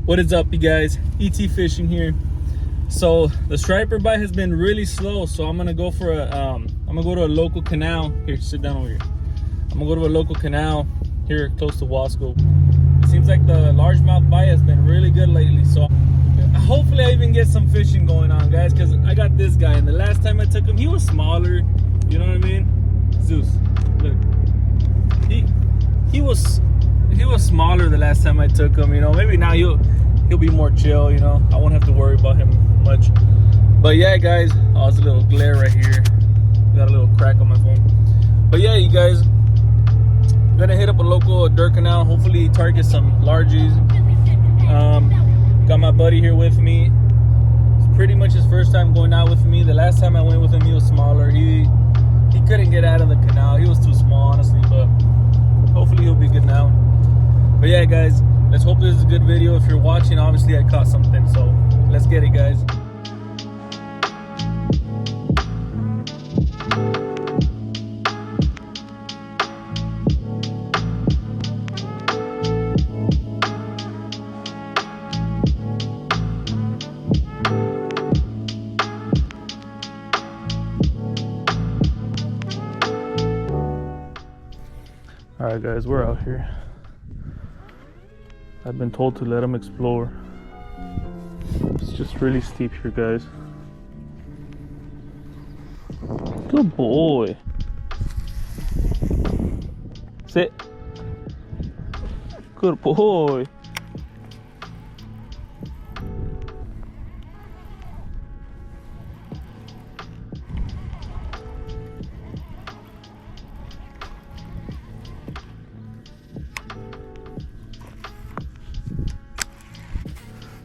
What is up, you guys? ET Fishing here. So the striper bite has been really slow, so I'm gonna go for a I'm gonna go to a local canal. Here, sit down over here. I'm gonna go to a local canal here close to Wasco. It seems like the largemouth bite has been really good lately, so hopefully I even get some fishing going on, guys, because I got this guy, and the last time I took him, he was smaller. You know what I mean? Zeus, look, he was smaller the last time I took him. You know, maybe now he'll be more chill. You know, I won't have to worry about him much. But yeah, guys, oh, there's a little glare right here. Got a little crack on my phone. But yeah, you guys, I'm gonna hit up a local dirt canal. Hopefully target some largies. Got my buddy here with me. It's pretty much his first time going out with me. The last time I went with him, he was smaller. He couldn't get out of the canal. He was too small, honestly, but hopefully he'll be good now. But yeah, guys, let's hope this is a good video. If you're watching, obviously I caught something, so let's get it, guys. Alright, guys, we're out here. I've been told to let him explore. It's just really steep here, guys. Good boy. Sit. Good boy.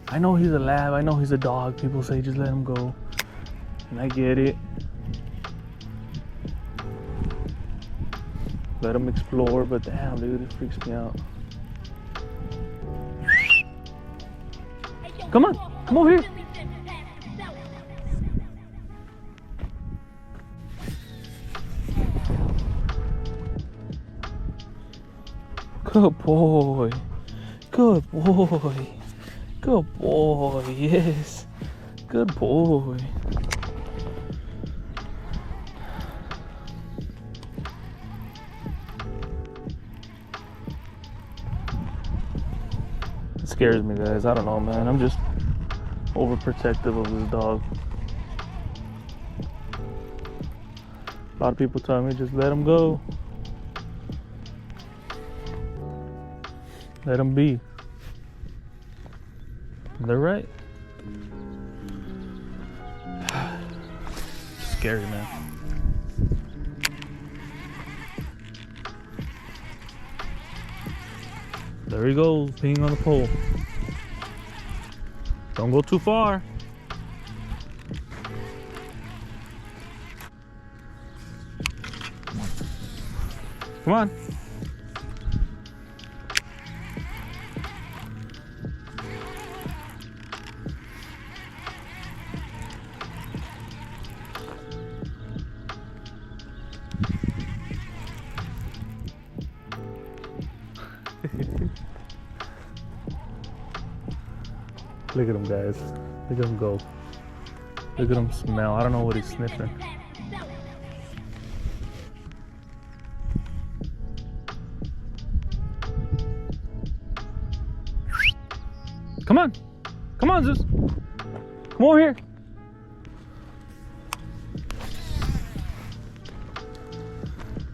I know he's a lab, I know he's a dog. People say just let him go, and I get it. Let him explore, but damn, dude, it freaks me out. Come on, come over here. Good boy, good boy. Good boy, yes. Good boy. It scares me, guys. I don't know, man. I'm just overprotective of this dog. A lot of people tell me just let him go. Let him be. They're right. Scary, man. There he goes, peeing on the pole. Don't go too far. Come on. Look at him, guys. Look at him go. Look at him smell. I don't know what he's sniffing. Come on. Come on, Zeus. Come over here.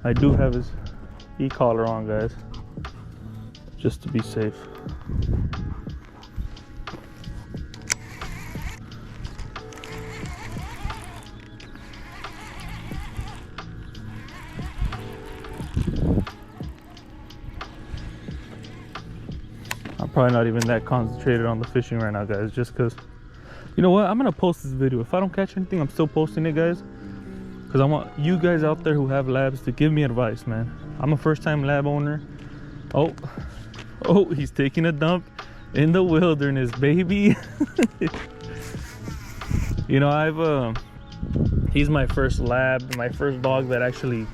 I do have his e-collar on, guys, just to be safe. I'm probably not even that concentrated on the fishing right now, guys, just because, you know what, I'm gonna post this video. If I don't catch anything, I'm still posting it, guys, because I want you guys out there who have labs to give me advice, man. I'm a first-time lab owner. Oh, he's taking a dump in the wilderness, baby. You know, he's my first lab, my first dog that actually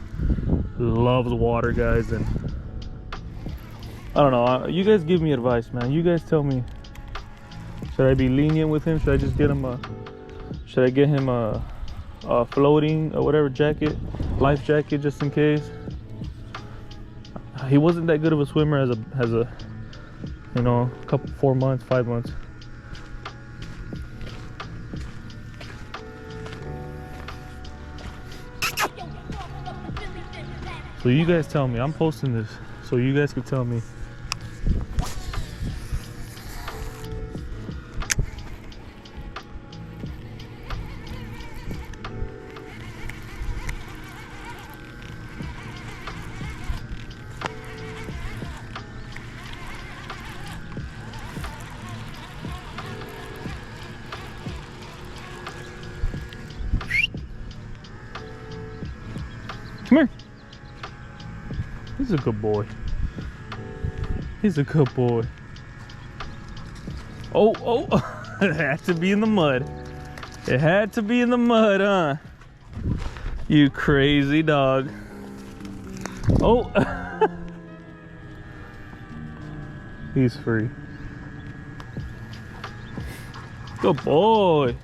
loves water, guys, and I don't know, you guys give me advice, man. You guys tell me Should I be lenient with him? Should I just get him a, should I get him a floating or whatever jacket, life jacket, just in case? He wasn't that good of a swimmer as a you know, a couple 4 months, 5 months. So you guys tell me, I'm posting this so you guys can tell me. Come here. He's a good boy. He's a good boy. Oh, oh, it had to be in the mud. It had to be in the mud, huh? You crazy dog. Oh. He's free. Good boy.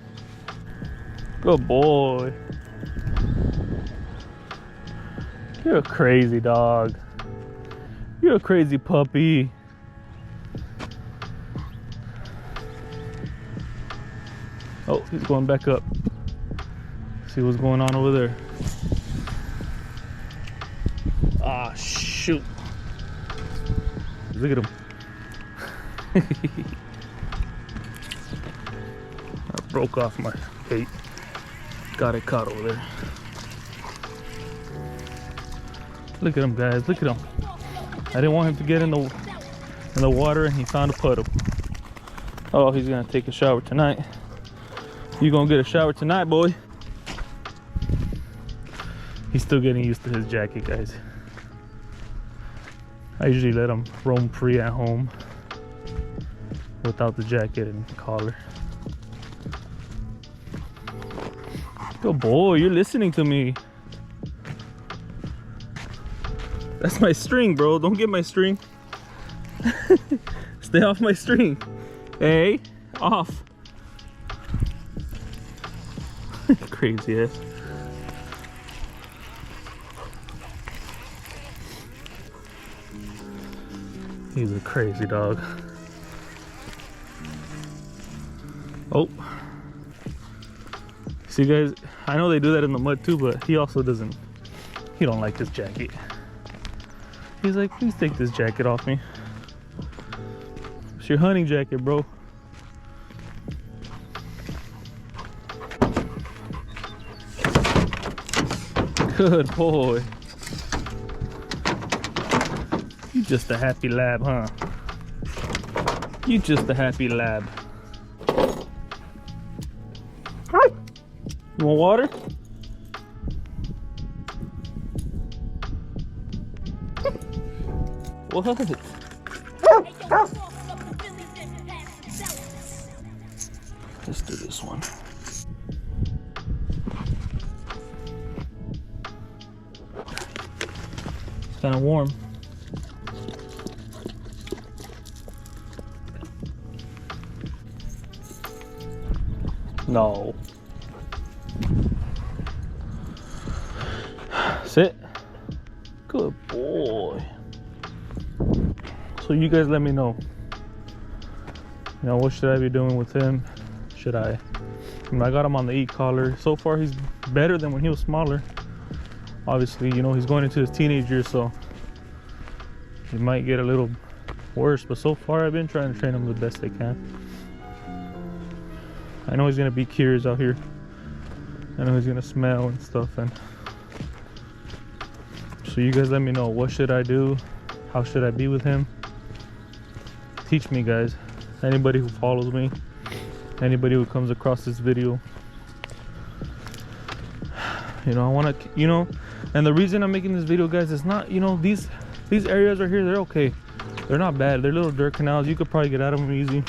Good boy. You're a crazy dog. You're a crazy puppy. Oh, he's going back up. See what's going on over there. Ah, shoot. Look at him. I broke off my bait. Got it caught over there. Look at him, guys. Look at him. I didn't want him to get in the water, and he found a puddle. Oh, he's gonna take a shower tonight. You gonna get a shower tonight, boy? He's still getting used to his jacket, guys. I usually let him roam free at home without the jacket and collar. Good boy, you're listening to me. That's my string, bro. Don't get my string. Stay off my string. Hey, off. Crazy ass. He's a crazy dog. Oh. See, guys, I know they do that in the mud too, but he also doesn't. He don't like this jacket. He's like, please take this jacket off me. It's your hunting jacket, bro. Good boy. You just a happy lab, huh? You just a happy lab. You want water? What? Let's do this one. It's kind of warm. No. Sit. Good boy. So you guys let me know. You know, what should I be doing with him? Should I? I got him on the e-collar. So far he's better than when he was smaller. Obviously, you know, he's going into his teenage years, so he might get a little worse, but so far I've been trying to train him the best I can. I know he's gonna be curious out here. I know he's gonna smell and stuff, and so you guys let me know, what should I do? How should I be with him? Teach me, guys. Anybody who follows me, anybody who comes across this video, you know, I want to, you know, and the reason I'm making this video, guys, is not, you know, these areas right here, they're okay, they're not bad, they're little dirt canals, you could probably get out of them easy,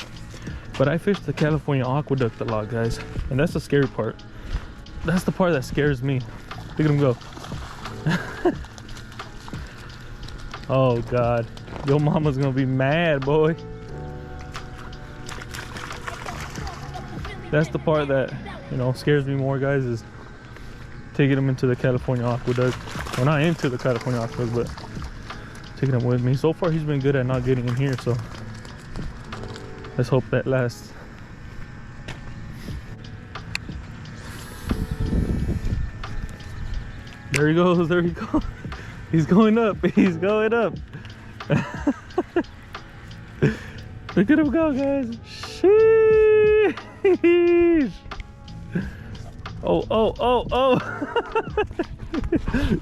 but I fish the California aqueduct a lot, guys, and that's the scary part. That's the part that scares me. Look at him go. Oh God, your mama's gonna be mad, boy. That's the part that, you know, scares me more, guys, is taking him into the California aqueduct. Well, not into the California aqueduct, but taking him with me. So far, he's been good at not getting in here, so let's hope that lasts. There he goes, there he goes. He's going up, he's going up. Look at him go, guys. Sheesh. Oh.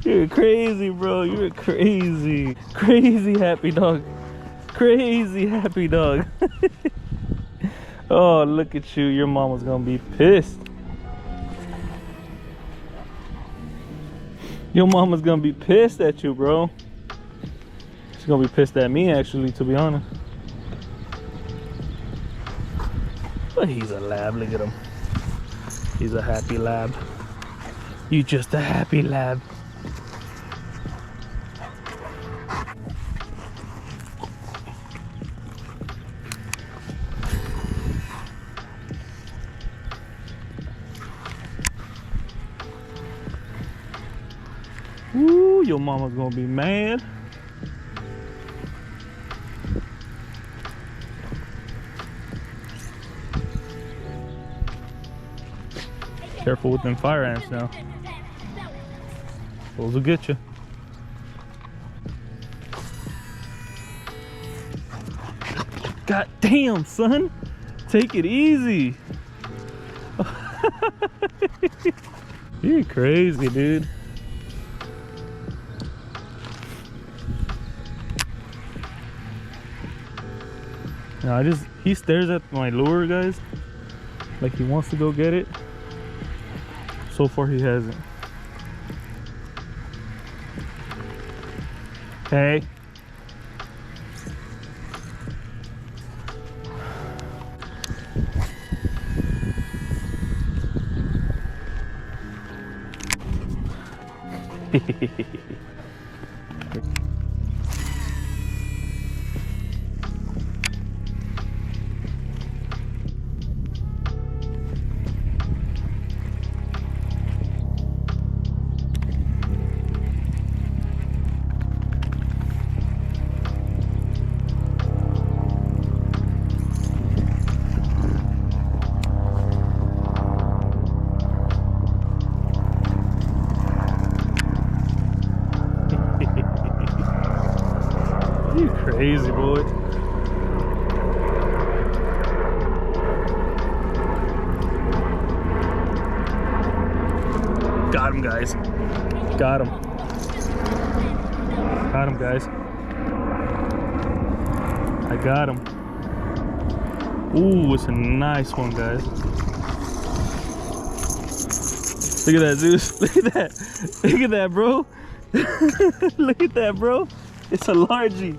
You're crazy, bro. You're crazy. Crazy happy dog. Crazy happy dog. Oh, look at you. Your mama's gonna be pissed. Your mama's gonna be pissed at you, bro. She's gonna be pissed at me, actually, to be honest. But he's a lab. Look at him. He's a happy lab. You just a happy lab. Ooh, your mama's gonna be mad. Careful with them fire ants now. Those will get you. God damn, son. Take it easy. You're crazy, dude. Now he stares at my lure, guys, like he wants to go get it. So far he hasn't. Hey. You crazy boy. Got him, guys. Got him. Got him, guys. I got him. Ooh, it's a nice one, guys. Look at that, Zeus. Look at that. Look at that, bro. Look at that, bro. It's a largie.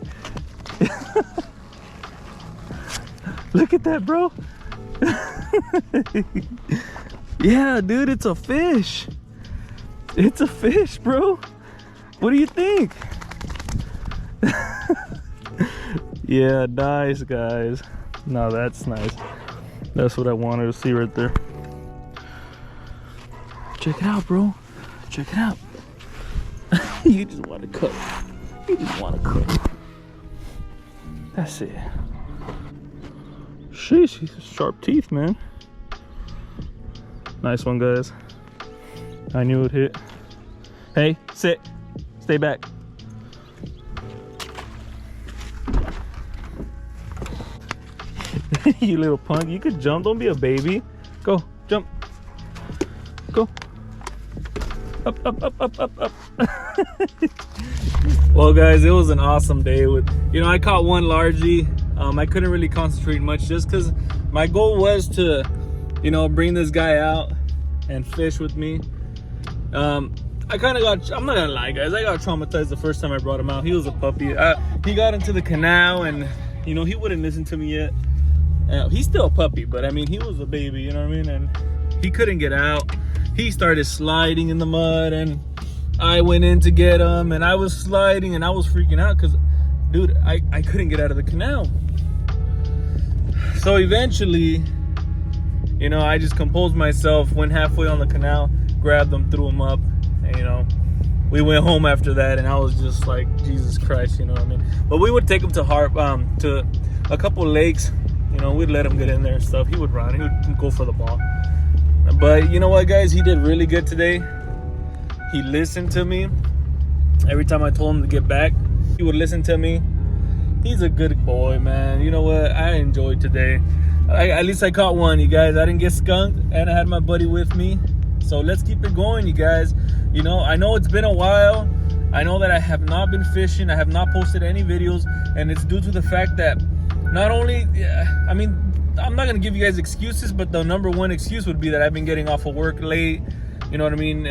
Look at that, bro. Yeah, dude, it's a fish. It's a fish, bro. What do you think? Yeah, nice, guys. No, that's nice. That's what I wanted to see right there. Check it out, bro. Check it out. You just want to cook. You just want to cook. That's it. Sheesh, he's sharp teeth, man. Nice one, guys. I knew it'd hit. Hey, sit. Stay back. You little punk. You could jump. Don't be a baby. Go, jump. Go. Up, up, up, up, up, up. Well, guys, it was an awesome day. With, you know, I caught one largie. I couldn't really concentrate much just because my goal was to, you know, bring this guy out and fish with me. I kind of got, I'm not gonna lie, guys, I got traumatized the first time I brought him out. He was a puppy. He got into the canal and, you know, he wouldn't listen to me yet. He's still a puppy, but I mean, he was a baby, you know what I mean? And he couldn't get out. He started sliding in the mud and I went in to get him and I was sliding and I was freaking out because, dude, I couldn't get out of the canal. So eventually you know, I just composed myself, went halfway on the canal, grabbed them, threw them up, and, you know, we went home after that, and I was just like, Jesus Christ, you know what I mean? But we would take him to a couple lakes, you know, we'd let him get in there and stuff. He would run, he would go for the ball. But you know what, guys? He did really good today. He listened to me. Every time I told him to get back, he would listen to me. He's a good boy, man. You know what? I enjoyed today. At least I caught one, you guys. I didn't get skunked, and I had my buddy with me. So let's keep it going, you guys. You know, I know it's been a while. I know that I have not been fishing. I have not posted any videos, and it's due to the fact that not only, I mean, I'm not going to give you guys excuses, but the number one excuse would be that I've been getting off of work late. You know what I mean?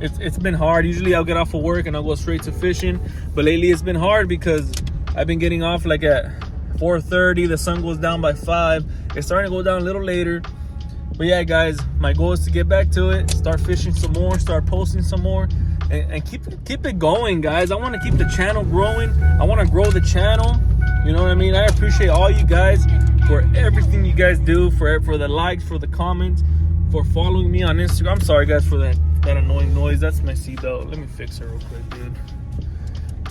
It's been hard. Usually I'll get off of work and I'll go straight to fishing. But lately it's been hard because I've been getting off like at 4:30. The sun goes down by 5. It's starting to go down a little later. But yeah, guys, my goal is to get back to it, start fishing some more, start posting some more, and keep it going, guys. I want to keep the channel growing. I want to grow the channel. You know what I mean? I appreciate all you guys for everything you guys do, for the likes, for the comments, for following me on Instagram. I'm sorry, guys, for that annoying noise. That's my seatbelt. Let me fix it real quick, dude.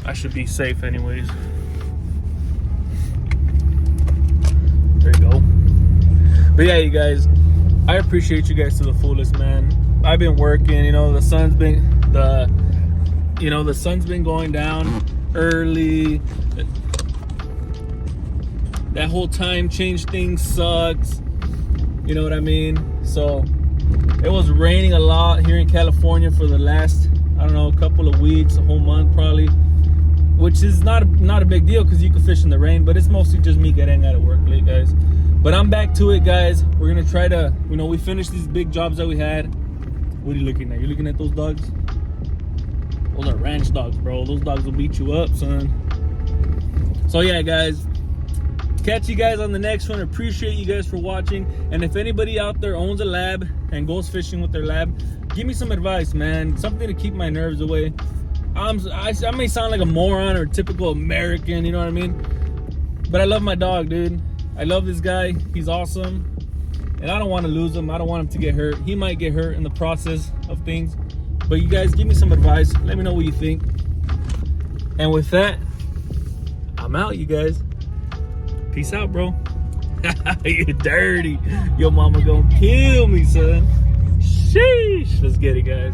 I should be safe anyways. There you go. But yeah, you guys, I appreciate you guys to the fullest, man. I've been working, you know, the sun's been going down early. That whole time change thing sucks. You know what I mean? So it was raining a lot here in California for the last, I don't know, couple of weeks, a whole month probably, which is not a big deal because you can fish in the rain, but it's mostly just me getting out of work late, guys. But I'm back to it, guys. We're gonna try to, you know, we finished these big jobs that we had. What are you looking at? You looking at those dogs? Those are ranch dogs, bro. Those dogs will beat you up, son. So yeah, guys, catch you guys on the next one. Appreciate you guys for watching. And if anybody out there owns a lab and goes fishing with their lab, give me some advice, man. Something to keep my nerves away. I may sound like a moron or a typical American, you know what I mean? But I love my dog, dude. I love this guy. He's awesome. And I don't want to lose him. I don't want him to get hurt. He might get hurt in the process of things. But you guys, give me some advice. Let me know what you think. And with that, I'm out, you guys. Peace out, bro. You dirty. Your mama gonna kill me, son. Sheesh. Let's get it, guys.